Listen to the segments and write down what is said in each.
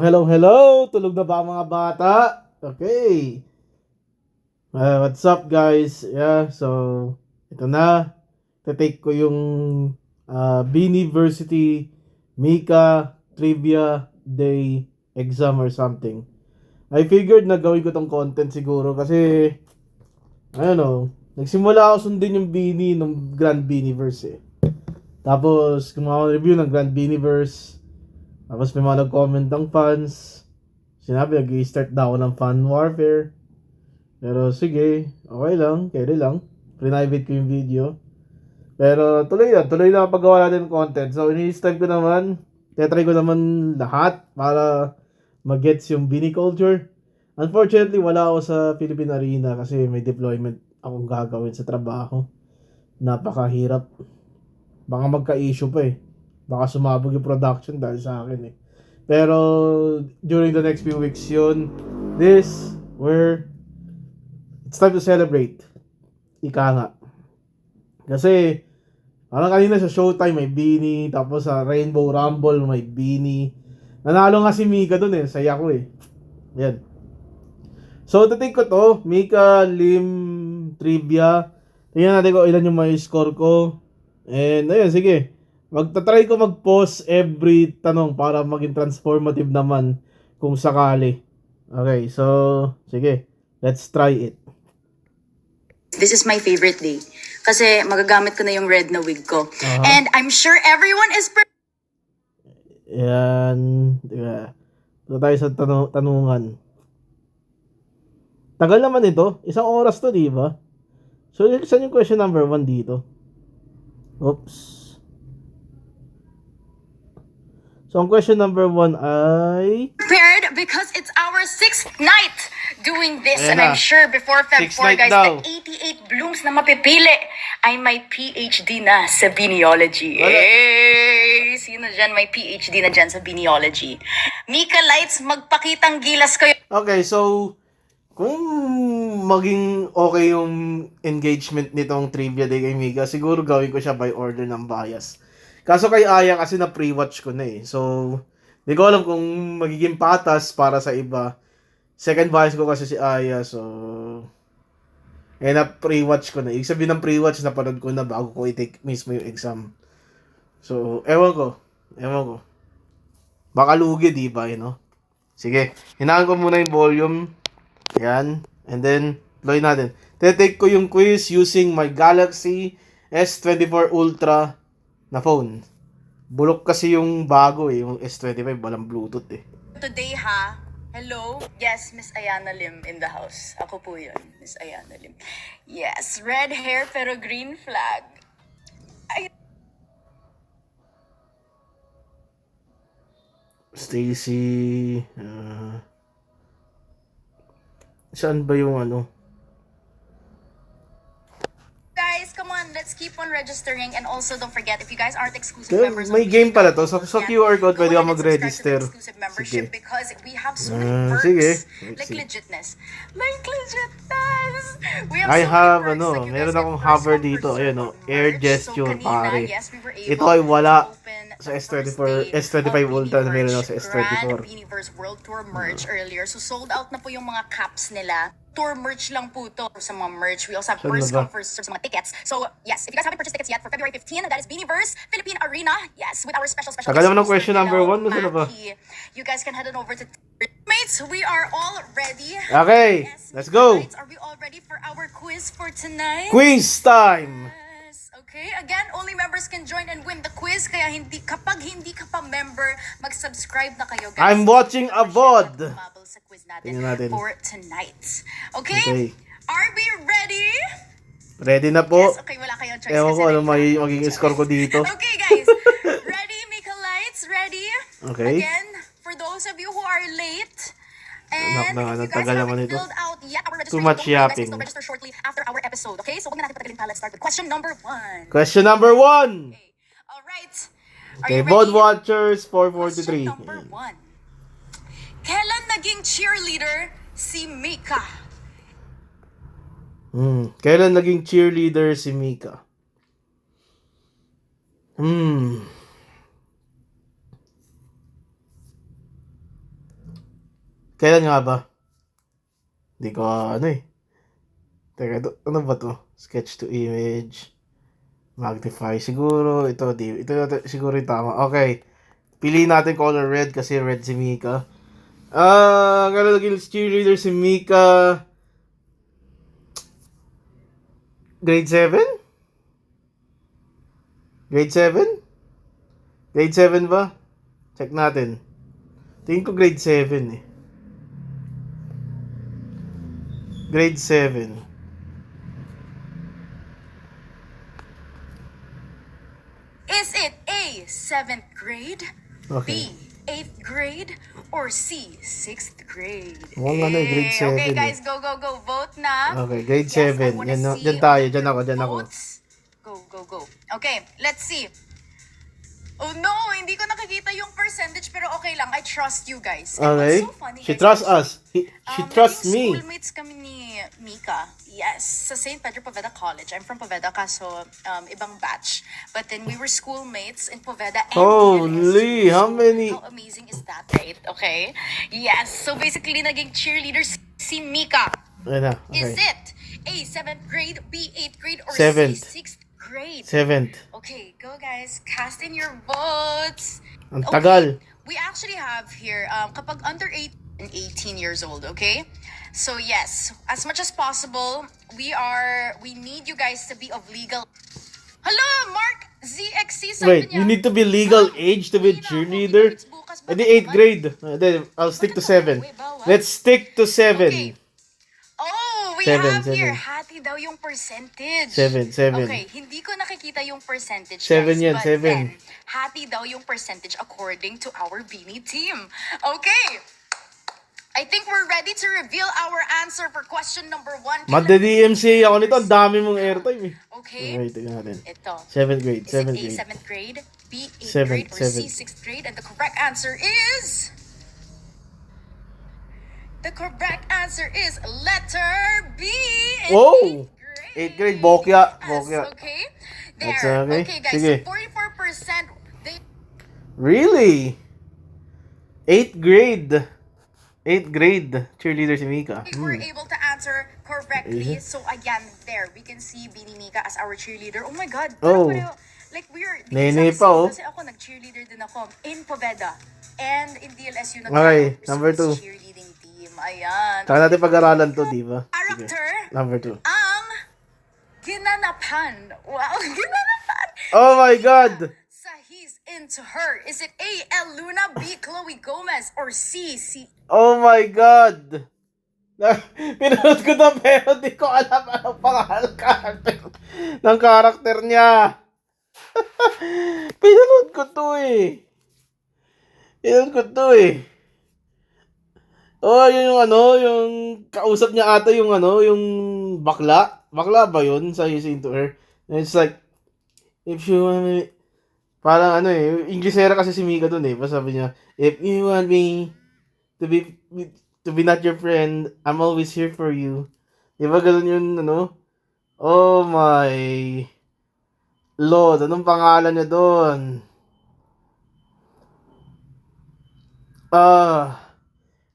Hello! Tulog na ba ang mga bata? Okay. What's up guys? So ito na. Take ko yung Biniversity Mika Trivia Day exam or something. I figured na gawin ko tong content siguro kasi nagsimula ako sundin yung Bini ng Grand Biniverse eh. Tapos gumawa ng review ng Grand Biniverse. Tapos may mga nag-comment ng fans. Sinabi nag-i-start daw ako ng fan warfare. Pero sige, okay lang, carry lang. Private ko yung video. Pero tuloy lang ang paggawa natin ng content. So ini-start ko naman, tetry ko naman lahat para mag-gets yung Bini culture. Unfortunately, wala ako sa Philippine Arena kasi may deployment akong gagawin sa trabaho. Napakahirap. Baka magka-issue pa eh. Baka sumabog yung production dahil sa akin eh. Pero during the next few weeks yun, it's time to celebrate. Ika nga. Kasi parang kanina sa Showtime may Bini, tapos sa Rainbow Rumble may Bini. Nanalo nga si Mika dun eh, saya ko eh. Yan. So take ko to, Mika Lim Trivia. Tingnan natin kung ilan yung may score ko. And ayun, sige. Magta-try ko mag-pause every tanong para maging transformative naman kung sakali. Okay, so sige. Let's try it. This is my favorite day. Kasi magagamit ko na yung red na wig ko. And I'm sure everyone is Yan. Diba? Ito tayo sa tanungan. Tagal naman ito. Isang oras to, di ba? So, saan yung question number 1 dito? Oops. So, ang question number 1 ay... prepared because it's our 6th night doing this. Ayan and na. I'm sure before Feb 6th 4, night guys, daw. the 88 blooms na mapipili ay may PhD na sa Biniology. Wala. Hey! Sino dyan may PhD na dyan sa Biniology? Mika Lights, magpakitang gilas kayo. Okay, so... Kung maging okay yung engagement nitong trivia day kay Mika, siguro gawin ko siya by order ng bias. Kaso kay Aya kasi na pre-watch ko na eh. So, di ko alam kung magiging patas para sa iba. Second bias ko kasi si Aya, so... na pre-watch ko na. Ibig sabihin ng pre-watch, napanood ko na bago ko i-take mismo yung exam. So, ewan ko. Baka lugi, di ba, Sige, hinaan ko muna yung volume. Yan. And then, play natin. Tetake ko yung quiz using my Galaxy S24 Ultra na phone. Bulok kasi yung bago eh. Yung S25, walang Bluetooth eh. Today ha, hello? Yes, Miss Ayana Lim in the house. Ako po yun, Miss Ayana Lim. Yes, red hair pero green flag. Stacy... saan ba yung Guys, come on, let's keep on registering. And also, don't forget, if you guys aren't exclusive Okay, members, may game pala to. So QR code, pwede ka mag-register. Exclusive membership Sige. because we have so many perks. Sige. Like Sige. legitness. Like legitness. We have I so have, many perks. Like, you guys meron get akong first hover come, dito. first Ayun, serve on air merch. gesture, So, kanina, pare. yes, we were able Ito ay wala to open sa the S24, first day S25 of Ultra na meron ako sa Biniverse S24. Grand Biniverse World Tour merch earlier. So, sold out na po yung mga caps nila. Tour merch lang po to sa mga merch. We also have Saan first na ba? come, first serve sa mga tickets. So, yes, if you guys haven't purchased tickets yet for February 15, that is Biniverse Philippine Arena. Yes, with our special Tagal naman ng exclusive question number Dilaw 1. Masaan na ba? Maki. You guys can head on over to... Mates, we are all ready. Okay, Yes, let's Mika go. Lights, are we all ready for our quiz for tonight? Quiz time! Yes. Okay, again, only members can join and win the quiz. Kaya kapag hindi ka pa member, mag-subscribe na kayo, guys. I'm watching a VOD. Bumabal sa quiz natin Tingnan natin. for tonight. Okay? Okay. Are we ready? Ready na po. Yes, okay, wala kayong choice. Ewan ko kasi ano may magiging score ko dito. Okay, guys. Ready, Mika Lights? Ready? Okay. Again, for those of you who are late, Anak and na, if you tagal guys naman haven't ito. filled out yet our Too registration, much don't worry, guys, yapping. we'll still register shortly after our episode. Okay? So, huwag na natin patagalin pa. Let's start with question number 1. Question number 1. Okay. All right. Are Okay, you VOD ready? Watchers Question 443. number 1. Kailan naging cheerleader si Mika? Kailan naging cheerleader si Mika? Kailan nga ba? Hindi ko ano eh. Teka, ano ba to? Sketch to image. Magnify. Siguro, ito siguro yung tama. Okay. Piliin natin color red kasi red si Mika. Naging cheerleader si Mika. Grade 7? Grade 7? Grade 7 ba? Check natin. Tingin ko grade 7 eh. Grade 7. Is it A, 7th grade, Okay. B, 8th grade, or C, 6th grade? Mukhang ano, grade 7 Okay, eh. guys, go, go, go. Vote na. Okay, grade Yes, I 7. wanna Yan, see dyan tayo, all dyan your ako, dyan ako. votes. Go, go, go. Okay, let's see. Oh no, hindi ko nakikita yung percentage pero okay lang. I trust you guys. And Okay. what's so funny, She guys, trusts us. She trusts naging me. schoolmates kami ni Mika. Yes, sa St. Pedro Poveda College. I'm from Poveda, kaso ibang batch. But then we were schoolmates in Poveda and Holy, DLSU. how So, many- How amazing is that, right? Okay? Yes, so basically naging cheerleader si Mika. Ayan na, Is okay. it A, 7th grade, B, 8th grade, or Seventh. C, 6th grade? 7th. Okay, go guys. Cast in your votes. Ang tagal. We actually have here, kapag under 18 years old, okay? So yes, as much as possible, we need you guys to be of legal. Hello, Mark ZXC sabi Wait, niya. you need to be legal Ma'am, age to be hindi na ako. cheerleader? It's bukas. Eh di Bakit 8th naman? grade. Then I'll stick to 7. Let's stick to 7. Okay. Oh, we Seven, have here, seven. hati daw yung percentage. 7. Okay, hindi ko nakikita yung percentage, Seven guys, yan, but 7. then, hati daw yung percentage according to our Beanie team. Okay, I think we're ready to reveal our answer for question number 1. Mada-DMCA ako nito. Ang dami mong airtime eh. Okay, Okay, tingnan natin. ito. 7th grade. Is it 7th A, grade. 7th grade, B, 8th Seventh, grade, or C, seventh. 6th grade? And the correct answer is... The correct answer is letter B. in Whoa! 8th 8th grade, bokya. Yes, Bokya. okay. That's There. okay. Okay, guys. Sige. So 44%. They Really? 8th grade. 8th grade. Cheerleader si Mika. were able to answer correctly. Mhm. So again, there we can see Beanie Mika as our cheerleader. Oh my God. Oh. Pareho. Like we're Nene exact pa, same. oh. Kasi ako nag-cheerleader din ako in Poveda and in DLSU. Okay, number 2. Cheerleading team. Ayan. Saka natin pag-aralan to, di ba? Sige. Character Number 2. ang ginanapan. Wow, ginanapan. Oh my God! Sa He's Into Her. Is it A, El Luna, B, Chloe Gomez, or C, Oh my God! Pinanood ko na pero di ko alam anong pangalan ng karakter niya. Pinanood ko to eh. Oh, yun yung yung kausap niya ata yung yung bakla. Bakla ba yun sa He's Into Her? And it's like, if you want me, parang Inglesera kasi si Mika dun eh. Basta sabi niya, if you want me to be not your friend, I'm always here for you. Di ba ganun yun, Oh my Lord, anong pangalan niya doon?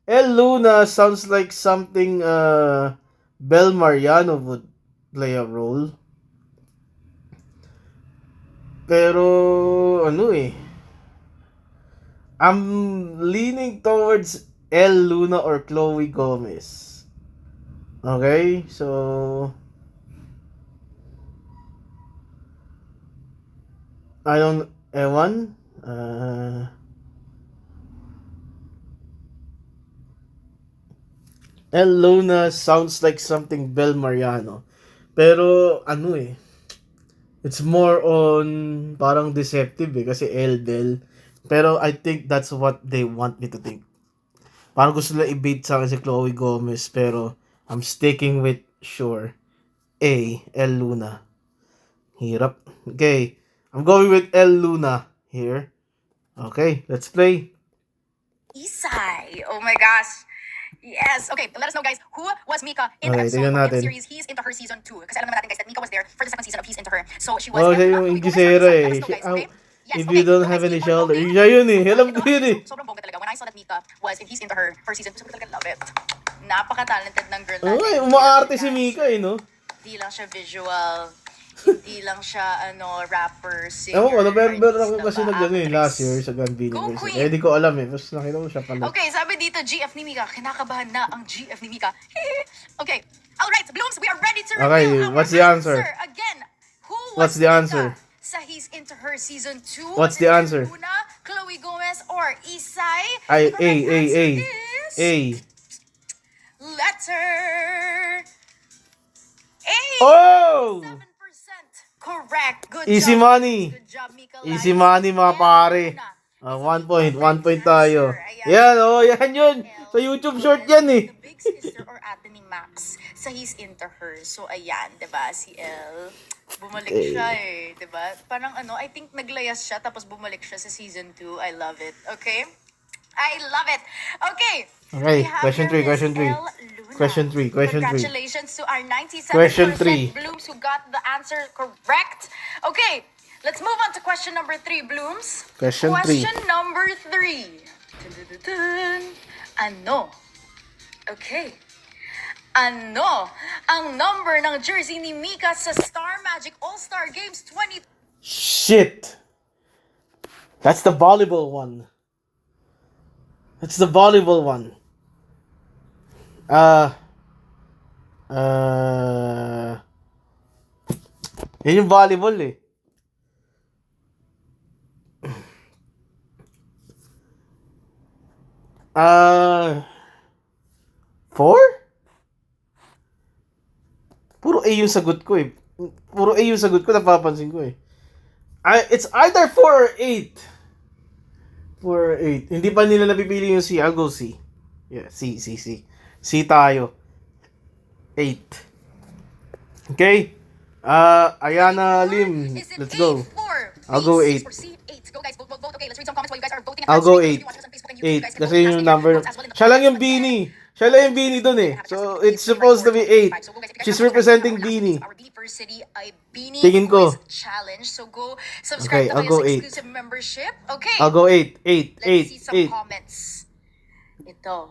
El Luna sounds like something Bel Mariano would play a role. Pero I'm leaning towards El Luna or Chloe Gomez. Okay, so ewan. El Luna sounds like something Bel Mariano. Pero it's more on parang deceptive kasi El Bel. Pero I think that's what they want me to think. Parang gusto nila i-bait sa akin si Chloe Gomez, pero I'm sticking with sure. A, El Luna. Hirap. Okay, I'm going with El Luna here. Okay, let's play. Isai. Oh my gosh. Yes. Okay, let us know, guys, who was Mika in the Okay, episode tingnan of natin. the series He's Into Her Season 2. Kasi alam naman natin, guys, that Mika was there for the second season of He's Into Her. So she was Oh, there. siya yung Chloe Gomez, Inglesera let eh. us know, guys, okay? Yes, If you don't have any shoulder. Siya yun eh. Alam ko yun eh. Sobrang bongga talaga. When I saw that Mika was in He's Into Her first season, sobrang talaga love it. Napaka-talented ng girl natin. Ay, umaarte si Mika eh, no? Hindi lang siya visual. Hindi lang siya, rapper, singer. Ewan ko, November ako artista kasi ba, nag actress. last year sa Gambini Go, Versus. Queen! Eh, di ko alam eh. Mas nakita ko siya pala. Okay, sabi dito, GF ni Mika. Kinakabahan na ang GF ni Mika. Okay. Alright, Blooms, we are ready to reveal Okay, our what's the answer? Again, who was What's the Mika answer? sa He's Into Her Season 2? What's the answer? Luna, Chloe Gomez, or Isai? Ay, The correct answer is... A. Letter A. Oh! 7%. Correct. Good Easy job. money. Good job, Mika. Easy money mga pare. 1 point. 1 point tayo. Yan, oh, yan yun. Sa YouTube short yan eh. The big sister or ate ni Max sa He's Into Her. So, ayan, diba? Si Elle. Bumalik siya eh. Diba? Parang I think naglayas siya tapos bumalik siya sa season 2. I love it. Okay? I love it. Okay. Okay, We have question here 3, question Miss 3. Elle Luna. Question 3, question 3. Congratulations to our 97% Question 3. Blooms who got the answer correct. Okay, let's move on to question number 3, Blooms. Question 3. Question number 3. Dun-dun-dun-dun. Ano? Okay. Ano ang number ng jersey ni Mika sa Star Magic All-Star Games 20... Shit. That's the volleyball one. That's the volleyball one. Yan yung volleyball eh. Four? Puro A yung sagot ko eh. Puro A yung sagot ko, napapansin ko eh. It's either 4 or 8. 4 or 8. Hindi pa nila napipili yung C. I'll go C. Yeah, C. C tayo. 8. Okay? Ayana Lim. Is it Let's A, go. 4, I'll go B, 8. or C? 8. Go guys, vote. Okay, let's read some comments while you guys are voting. I'll go 8. If you watch us on Facebook and YouTube, you 8. guys can Kasi vote. yung Casting number. your votes as well in the Siya lang yung comments. Beanie. Siya lang yung Beanie dun eh. So, it's supposed to be 8. So, go guys, if you guys She's have votes, representing our Beanie. Our Beanie First City ay Beanie Tingin ko. Quiz Challenge. So go subscribe Okay, to I'll go kayo sa 8. exclusive membership. Okay. I'll go 8. 8. Let's see 8. some 8. comments. Ito.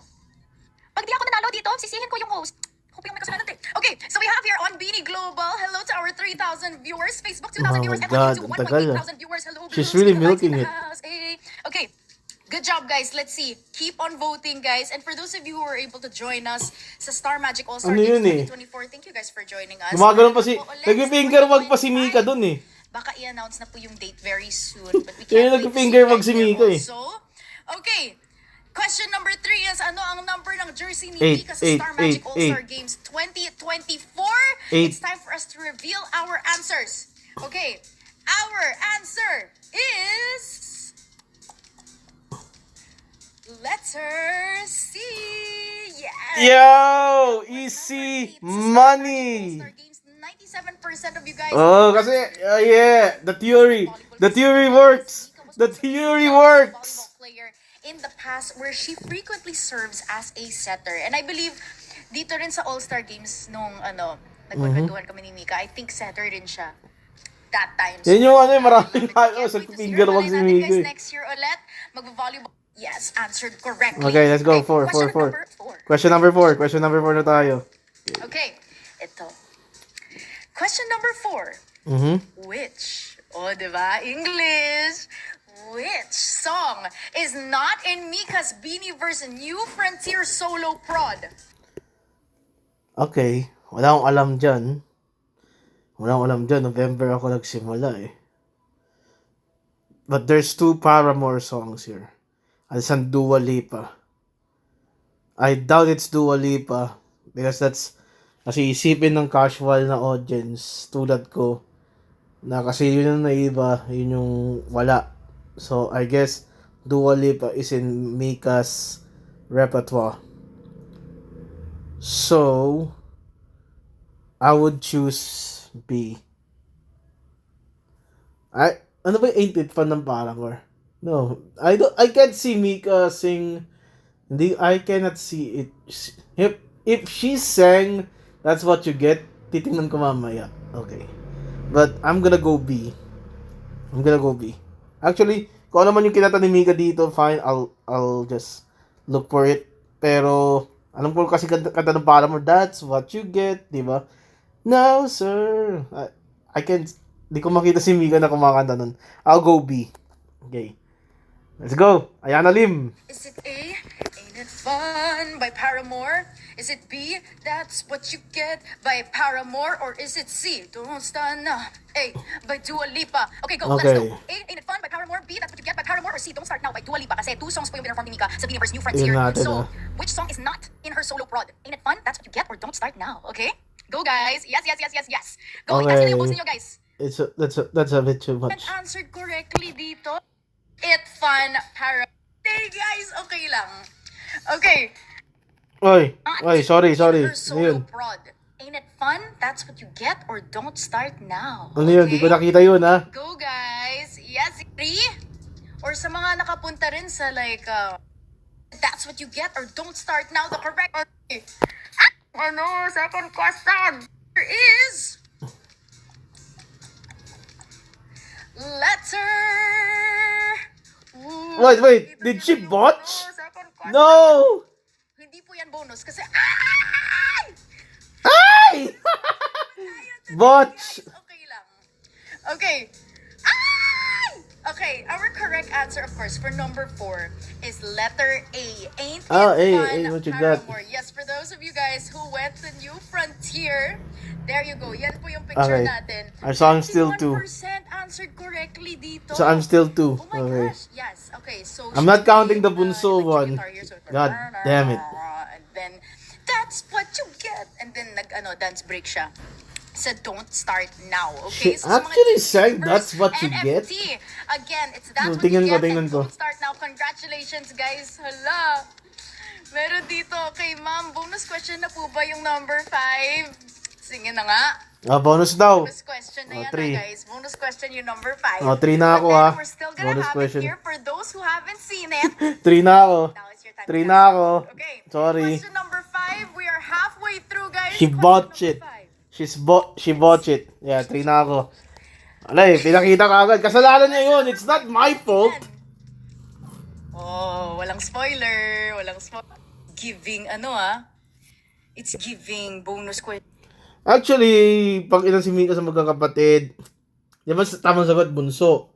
Pag di ako nanalo dito, sisihin ko yung host. Hope yung may kasalanan din. Okay, so we have here on Beanie Global. Hello to our 3,000 viewers. Facebook 2,000 Oh viewers. my And on God, YouTube ang tagal 1,800 viewers. Hello, She's Blues. really Good vibes in milking the it. house. Hey. Okay. Good job, guys. Let's see. Keep on voting, guys. And for those of you who were able to join us sa Star Magic All-Star Ano Games yun eh? 2024, thank you guys for joining us. Gumagano pa si... Ulit, Nag-finger wag pa si Mika dun eh. Baka i-announce na po yung date very soon. But we Kaya can't wait to see nag-finger you wag guys si there Mika eh. also. Okay. Question number 3 is, ano ang number ng jersey ni 8, Mika sa Star Magic 8, All-Star 8. Games 2024? 8. It's time for us to reveal our answers. Okay. Our answer is... Letter C. Yes. Yo! Easy money! All-Star Games, 97% of you guys. Oh, kasi... yeah. The theory. The theory works. The theory works. Volleyball player in the past where she frequently serves as a setter. And I believe dito rin sa All-Star Games nung nagkwentuhan kami ni Mika, I think setter rin siya that time. Yan yung maraming Can't sa wait to see finger her. wag si Malay natin, Mika guys, eh. next year ulit, magvo-volleyball. Yes, answered correctly. Okay, let's go. 4, question 4, 4. number 4. Question number 4. Question number 4 na tayo. Okay, ito. Question number 4. Mm-hmm. Which, diba? English. Which song is not in Mika's Beanieverse New Frontier solo prod? Okay. Wala akong alam dyan. November ako nagsimula eh. But there's 2 Paramore songs here. At isang Dua Lipa. I doubt it's Dua Lipa. Because that's... Kasi isipin ng casual na audience tulad ko na kasi yun yung naiba, yun yung wala. So, I guess Dua Lipa is in Mika's repertoire. So, I would choose B. Ano ba yung Ain't It Fun ng Paramore? No, I can't see Mika sing. I cannot see it. If she sang That's What You Get, titingnan ko mamaya. Okay. But I'm gonna go B. Actually, kung ano man yung kinata ni Mika dito, fine, I'll just look for it. Pero, alam ko kasi kanta ng Paramore, that's what you get, di ba? No, sir. I can't, di ko makita si Mika na kumakanta nun. I'll go B. Okay. Let's go. Ayana Lim. Is it A, Ain't It Fun by Paramore? Is it B, That's What You Get by Paramore? Or is it C, Don't Stop Now, A, by Dua Lipa? Okay, go, let's Okay. go. A, Ain't It Fun by Paramore? B, That's What You Get by Paramore? Or C, Don't Start Now by Dua Lipa? Kasi 2 songs po yung pinarform ni Mika sa Biniverse New Frontier. Tingnan natin, So, which song is not in her solo prod? Ain't It Fun, That's What You Get, or Don't Start Now? Okay? Go, guys. Yes. Go, Okay. answer na yung post ninyo, guys. That's a bit too And much. answered correctly dito. It Fun Paramore. Hey, guys, okay lang. Okay. Oy, sorry. Her Ano solo yun? prod. Ain't it fun? That's what you get, or don't start now. Ano yun? Di ko nakita yun, ha? Go, guys. Yes, 3? Or sa mga nakapunta rin sa that's what you get, or don't start now, the correct. Okay. Second question. There is letter. Ooh. Wait, did she botch? Second question. No! Hindi po yan bonus kasi Ay! Botch! okay lang. Okay. Ay! Okay, our correct answer, of course, for number 4 is letter A. Ain't it Ah, A, fun, A, what you got? Paramore? Yes, for those of you guys who went to New Frontier, there you go. Yan po yung picture Okay. natin. Our song still 2. 91% answered correctly dito. So I'm still 2. Oh my Okay. gosh, yes. Okay, so I'm not she counting the played, bunso electric one. guitar. Here's what- God damn it. And then, that's what you get. And then, dance break siya. Said, don't start now. Okay? She So, sa mga actually team sang members, That's What You Get? NFT. Again, it's that's what Tingnan you ko, get. tingnan And ko. don't start now. Congratulations, guys. Hala. Meron dito. Okay, ma'am. Bonus question na po ba yung number 5? Sige na nga. Bonus daw. Bonus question na Oh, yan, three. guys. Bonus question yung number 5. 3 na ako, But then, ha. we're still gonna Bonus have question. it here for those who haven't seen it. 3 na ako. Now is your time 3 to na answer. ako. Okay. Sorry. Question number 5. We are halfway through, guys. She Question botched number it. 5. She botched it. Yeah, 3 na ako. Alay, pinakita ka agad. Kasalanan niya yun. It's not my fault. Oh, walang spoiler. Walang spoiler. Giving, it's giving bonus question. Actually, pag ilan si Mika sa magkakapatid, di ba tamang sagot, bunso.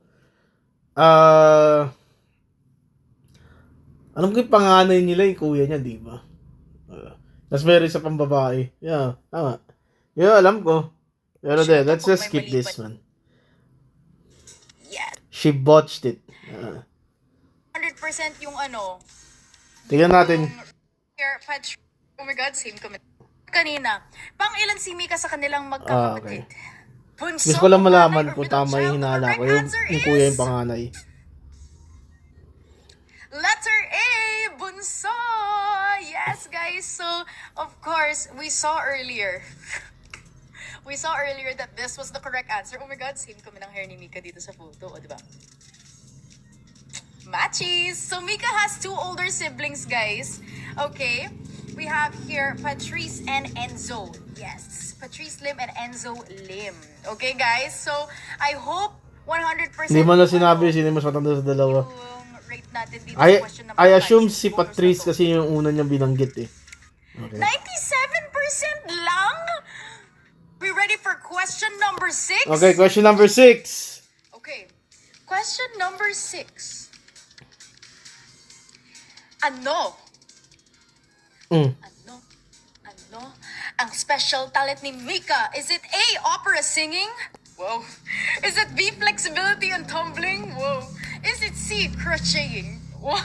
Alam ko yung panganay nila, yung kuya niya, di ba? Tapos meron isa pang babae. Yeah, tama. Yeah, alam ko. Pero Sure, let's kapag just may skip mali this pa- one. Yeah. She botched it. 100% yung Tingnan natin. Here, Patch. Oh my God, same comment. Kanina, pang ilan si Mika sa kanilang magkakapatid? Bunso, Gusto ko lang panganay, malaman or kung middle tama child? yung hinala The ko. correct answer Yung kuya is yung panganay. Letter A, bunso. Yes, guys. So, of course, we saw earlier that this was the correct answer. Oh my God, same kami ng hair ni Mika dito sa photo. O, diba? Matches! So, Mika has 2 older siblings, guys. Okay. We have here Patrice and Enzo. Yes. Patrice Lim and Enzo Lim. Okay, guys? So, I hope 100% Hindi mo na sinabi sino yung mas matanda sa dalawa. yung rate natin dito sa question number I 5. assume si Bonus Patrice na to. kasi yung una niyang binanggit eh. Okay. 97% lang? We ready for question number 6? Okay, question number 6. Okay. Question number 6. Ano Mm. ang special talent ni Mika? Is it A, opera singing? Whoa. Is it B, flexibility and tumbling? Whoa. Is it C, crocheting? Whoa.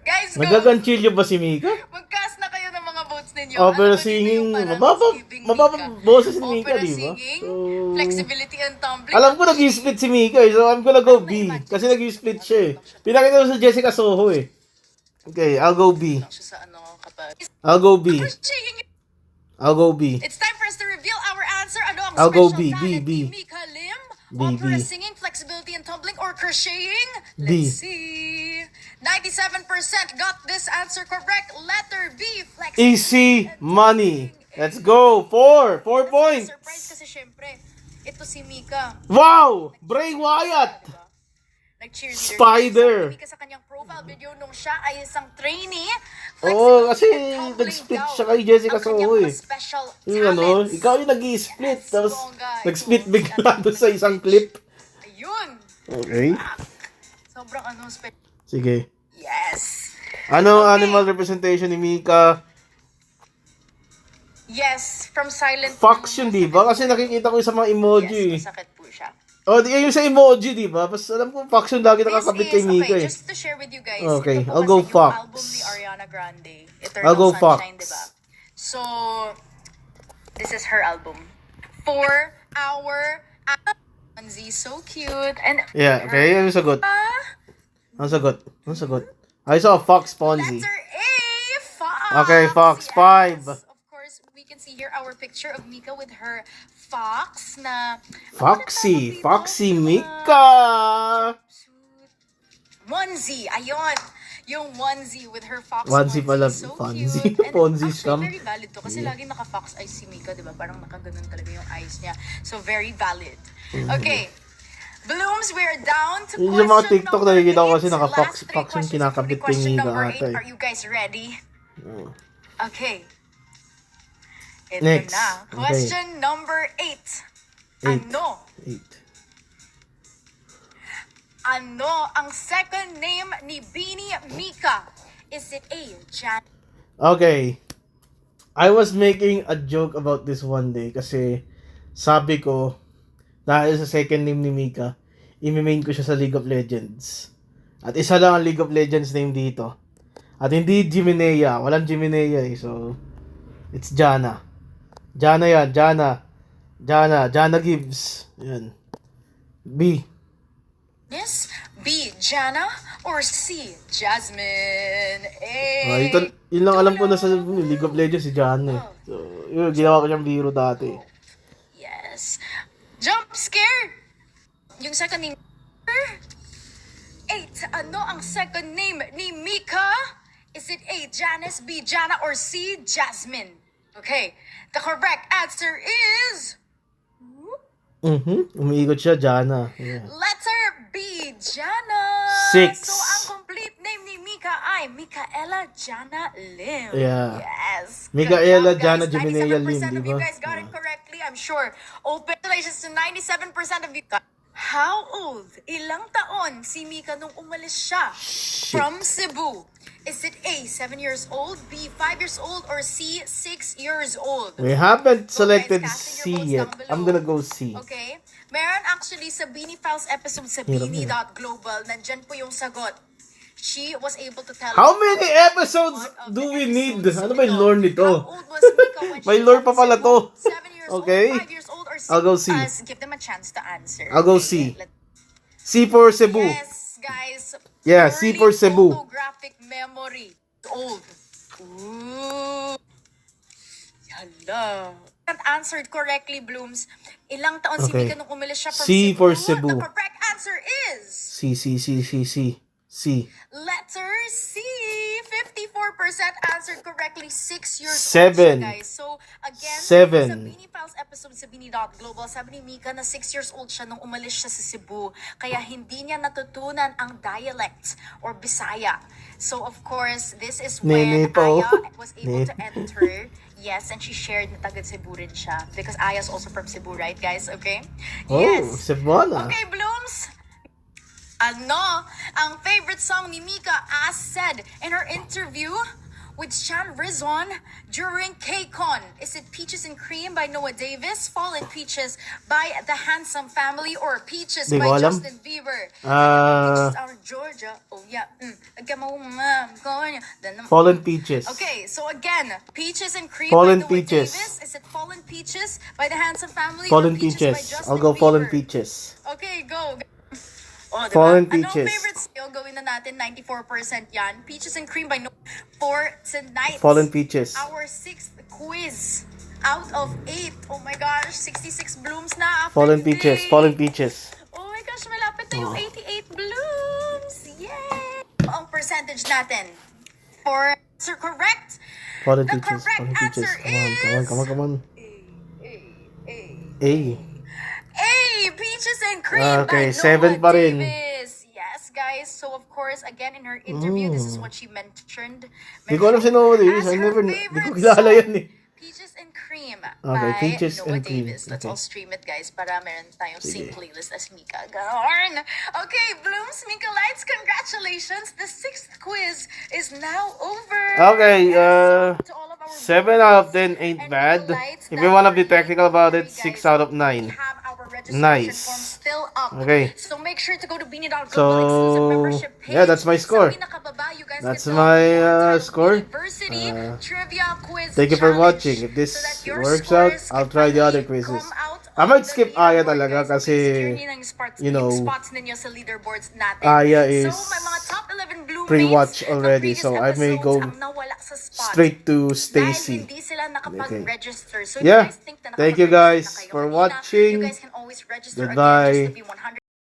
Guys, go. Nagaganchilyo ba si Mika? Mag-cast na kayo ng mga votes ninyo. Opera Ano ba dito singing, yung parang giving mababa Mika? boses ni Mika, Opera di ba? singing, So, flexibility and tumbling. alam ko nag-split si Mika eh, so I'm gonna go B. Kasi nag-split siya eh. Pinakita ko sa Jessica Soho eh. Okay, I'll go B. Siya sa kapag... I'll go B. Crocheting. I'll go B. It's time for us to reveal our answer. Ano ang I'll go special B, talent B. ni Mika Lim? B, Opera B. singing, flexibility and tumbling, or crocheting? B. Let's see. 97% got this answer correct. Letter B, flexibility. Easy money. Let's go. 4 points. Surprise kasi syempre, ito si Mika. Wow! Bray Wyatt! Diba? nag-cheerleader. Spider! Mika sa kanyang profile video nung siya ay isang trainee. Oo, kasi and tumbling nag-split down siya kay Jessica ang kanyang Soho mga eh. special Yung ano, talents. ikaw yung nag-i-split, Yes, tapos bongga. nag-split Ito, bigla si doon sa isang clip. Ayun. Okay. Sobrang ano, special. Sige. Yes. Ano Okay. animal representation ni Mika? Yes, from silent. Fox yun, di ba? Kasi nakikita ko yung sa mga emoji. Yes, masakit po siya. Oh, yung sa emoji, di ba? Mas alam ko, Fox yung lagi nakakabit kay Mika okay, eh. just to share with you guys, Okay, ito po I'll kasi go yung Fox. album ni Ariana Grande, Eternal I'll go Sunshine, Fox. diba? So, this is her album. For our onesie, so cute. And Yeah, okay. Ano sagot? Ano sagot? Ano sagot? I saw a Fox Ponzi. letter A, Fox. Okay, Fox, 5. Of course, we can see here our picture of Mika with her fox na Foxy. ano na tawag Foxy dito? Mika. Onesie, ayun. Yung onesie with her fox Onesie pala, So Fonzie. cute. And Ponzi actually, scam. very valid to. Kasi laging naka-fox eyes si Mika, di ba? Parang nakaganon talaga yung eyes niya. So, very valid. Okay. Blooms, we're down to Yung mga question TikTok number nakikita ko 8. kasi naka-fox Last 3 yung questions kinakabit including question kay Mika number ata 8. eh. Are you guys ready? Oh. Okay. Ito Next. na. Okay. Question number 8. 8. Ano? 8. Ano ang second name ni Beanie Mika? Is it A, Jan? Okay. I was making a joke about this one day kasi sabi ko dahil sa second name ni Mika, i-main ko siya sa League of Legends. At isa lang ang League of Legends name dito. At hindi Jimenea. Walang Jimenea eh. So, it's Jana. Jana yan. Jana. Jana Gibbs. Yan. B. Yes, B, Jana, or C, Jasmine? A. Yun lang alam ko na sa League of Legends si Jana eh. So, yun, ginawa ko siyang biro dati. Yes. Jump scare! Yung second name. 8. Ano ang second name ni Mika? Is it A, Janice, B, Jana, or C, Jasmine? Okay. The correct answer is Umiikot siya, Jana. Yeah. letter B, Jana. 6. So, ang complete name ni Mika ay Micaela Jana Lim. Yeah. Yes. Micaela Good Jana job, guys. Jimenea Lim, 97% of di you ba? guys got it correctly, I'm sure. Open congratulations to 97% of you. How old? Ilang taon si Mika nung umalis siya from Cebu? Is it A, 7 years old, B, 5 years old, or C, 6 years old? We haven't selected Guys, C casting your votes yet. down below. I'm gonna go C. Okay? Meron actually sa Beanie Files episode sa Hirap Beanie.global, nandyan po yung sagot. She was able to tell How us many episodes one of do the we need? episodes. Ano ba yung lore nito? How old was Mika when May she lore left pa pala Cebu? to. 7 years Okay. old, 5 years old, or 6? I'll go C. Give them a chance to answer. I'll go Okay, C. C for Cebu. Yes, guys. Yeah, C for Early Cebu. Photographic memory. Old. Ooh. Hala. Answered correctly, Blooms. Ilang taon si Okay. Mika nung umalis siya from C Cebu? for Cebu. The correct answer is C. letter C. 54% answered correctly. 6 years Seven. old siya, guys. So, again, Seven. sa Beanie Pals episode sa Beanie.global, sabi ni Mika na 6 years old siya nung umalis siya sa Cebu. Kaya hindi niya natutunan ang dialect or Bisaya. So, of course, this is when Nene po. Aya was able Ne- to enter. Yes, and she shared na taga Cebu rin siya. Because Aya's also from Cebu, right, guys? Okay? Oh, Yes. Cebuana. Okay, Blooms. Ano ang favorite song ni Mika as said in her interview with Chan Rizwan during KCON? Is it Peaches and Cream by Noah Davis, Fallen Peaches by The Handsome Family, or Peaches Di by ko alam. Justin Bieber? Ah, Peaches out of Georgia. Oh yeah. Fallen Peaches. Okay, so again, Peaches and Cream Fallen by Noah Peaches. Davis. Is it Fallen Peaches by The Handsome Family, Fallen or Peaches by Peaches. Justin I'll go Fallen Bieber? Peaches. Okay, go. Oh, diba? Fallen Anong Peaches. favorite sa'yo? Gawin na natin, 94% yan. Peaches and Cream by No. For tonight, Fallen Peaches. our 6th quiz out of 8. Oh my gosh, 66 blooms na after Fallen today. Peaches. Fallen Peaches. Oh my gosh, malapit na yung 88 blooms. Yay! Ang percentage natin for answer correct. Fallen The Peaches. correct Fallen Peaches. answer Come on. A, A. Peaches and Cream Okay, by 7 Noah pa rin. Davis. Yes, guys. So of course, again in her interview, this is what she mentioned. Di ko alam si Noah Davis. As I her never, di ko favorite kilala song, yan eh. Peaches and Cream Okay, by Peaches Noah and Cream. Davis. Let's Okay. all stream it, guys, para meron tayong Sige. sync playlist as Mika. Ganon! Okay, Blooms, Mika Lights, congratulations! The 6th quiz is now over! Okay, To all of our 7 out of 10 viewers ain't and bad. Mika Lights, If you wanna be don't technical worry, about it, guys. 6 out of We 9. have our registration Nice. form still up. Okay. So make sure to go to Beanie.com So, exclusive membership page. yeah, that's my score. Sa pinakababa, you guys That's can my, download score. University Trivia Quiz Thank you for Challenge watching. If this so that your works out, scores I'll can try the other finally quizzes. come out I might on the skip Aya leaderboard, talaga guys. kasi, Secure niyo yung spots, you know, yung spots ninyo sa leaderboards natin. Aya So, is may mga top 11 Blue pre-watch mates already, from so I previous may go episodes ang nawala sa spot. straight to Dahil Stacy. hindi sila nakapag-register. So, if Yeah. you guys think na Thank you nakapag-register guys na kayo for kanina, watching. you guys can always register Goodbye. again just to be 100%